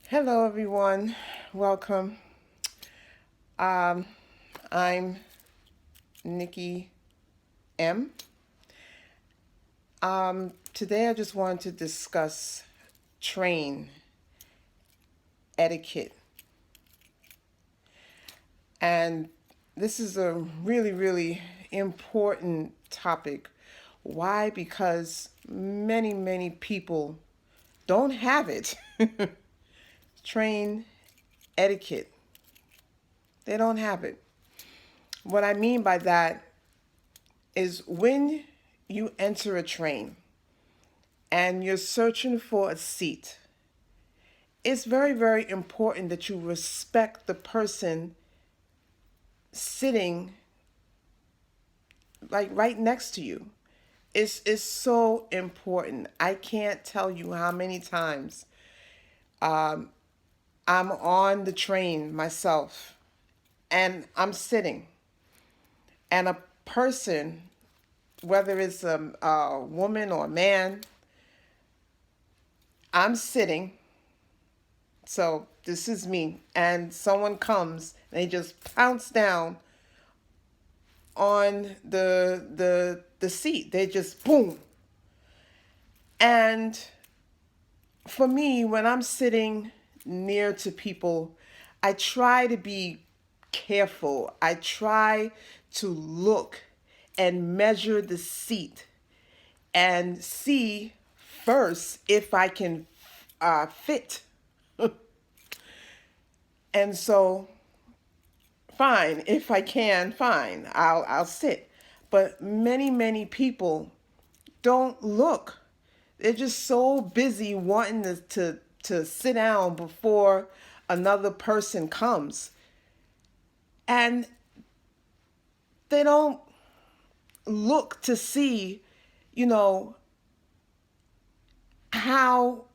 Hello, everyone. Welcome. Um, I'm Nikki M. Today, I just wanted to discuss train etiquette. And this is a really, really important topic. Why? Because many people don't have it. Train etiquette. They don't have it. What I mean by that is when you enter a train and you're searching for a seat, it's very important that you respect the person sitting like right next to you. It's so important. I can't tell you how many times um, I'm on the train myself and I'm sitting, and a person, whether it's a woman or a man, I'm sitting. So this is me, and someone comes and they just pounce down on the seat. They just boom. And for me, when I'm sitting near to people, I try to be careful. I try to look and measure the seat and see first if I can fit. And so, fine, if I can, fine, I'll sit. But many people don't look. They're just so busy wanting to sit down before another person comes. And they don't look to see, you know, how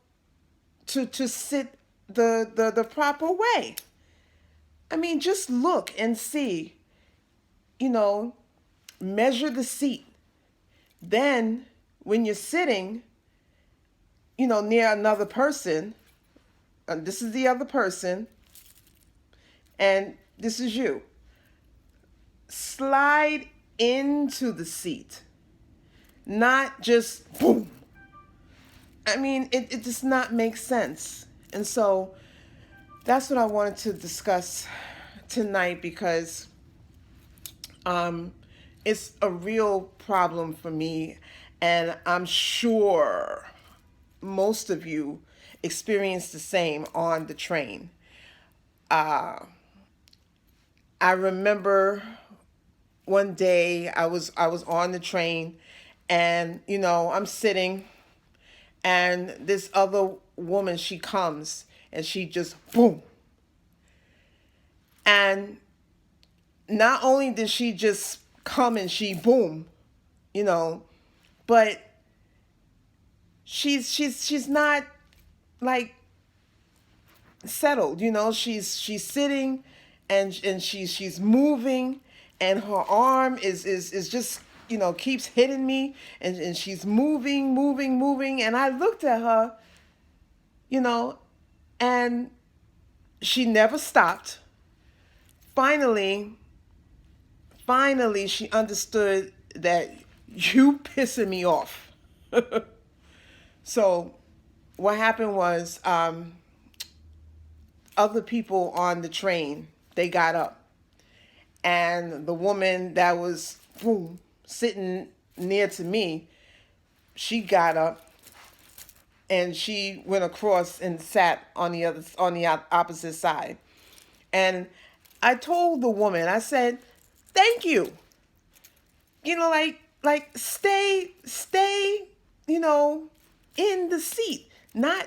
to sit the proper way. I mean, just look and see, you know, measure the seat. Then, when you're sitting, near another person, this is the other person, and this is you. Slide into the seat, not just boom. I mean, it does not make sense. And so that's what I wanted to discuss tonight because um, it's a real problem for me, and I'm sure most of you experience the same on the train. Uh, I remember one day I was on the train, and I'm sitting, and this other woman, she comes and she just boom. And not only did she just come and she boom, you know, but she's not like settled, she's sitting, and she's moving, and her arm is just keeps hitting me, and she's moving, and I looked at her, you know and she never stopped. Finally finally she understood that you pissing me off. So what happened was, other people on the train, they got up, and the woman that was boom sitting near to me, she got up and she went across and sat on the opposite side. And I told the woman, I said, "Thank you. Like stay, you know, in the seat, not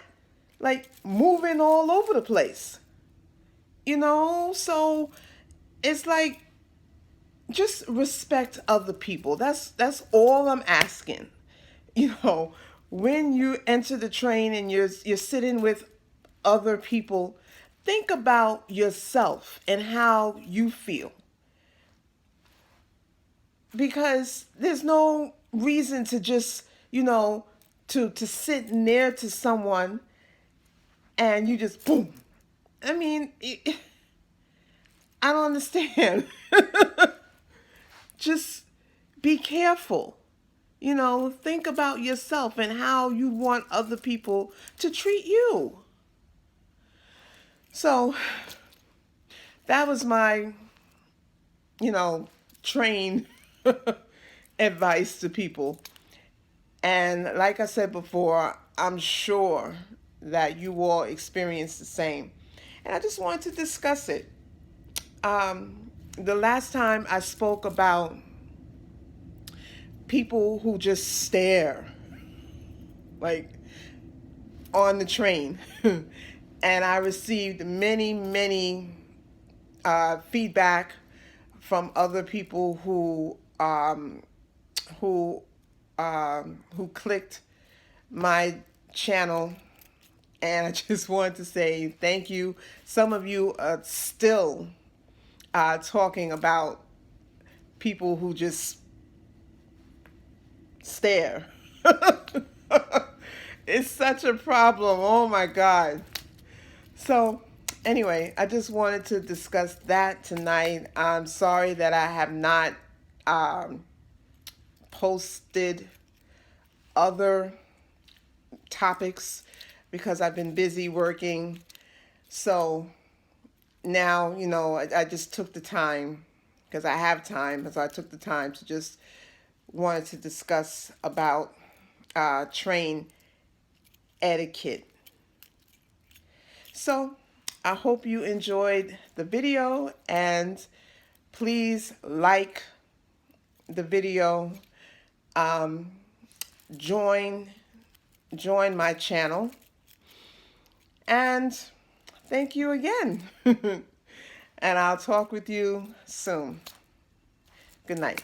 like moving all over the place." So it's like, just respect other people. That's all I'm asking. You know, when you enter the train and you're sitting with other people, think about yourself and how you feel, because there's no reason to just, to sit near to someone and you just boom. I mean, I don't understand. Just be careful. Think about yourself and how you want other people to treat you. So that was my, train advice to people. And like I said before, I'm sure that you all experience the same. And I just wanted to discuss it. The last time I spoke about people who just stare, like on the train. And I received many, many feedback from other people who who clicked my channel, and I just wanted to say thank you. Some of you are still talking about people who just stare. It's such a problem. Oh my God. So, anyway, I just wanted to discuss that tonight. I'm sorry that I have not posted other topics because I've been busy working. So now, I just took the time because I have time. So I took the time to just wanted to discuss about train etiquette. So I hope you enjoyed the video, and please like the video. Um, join my channel, and thank you again. And I'll talk with you soon. Good night.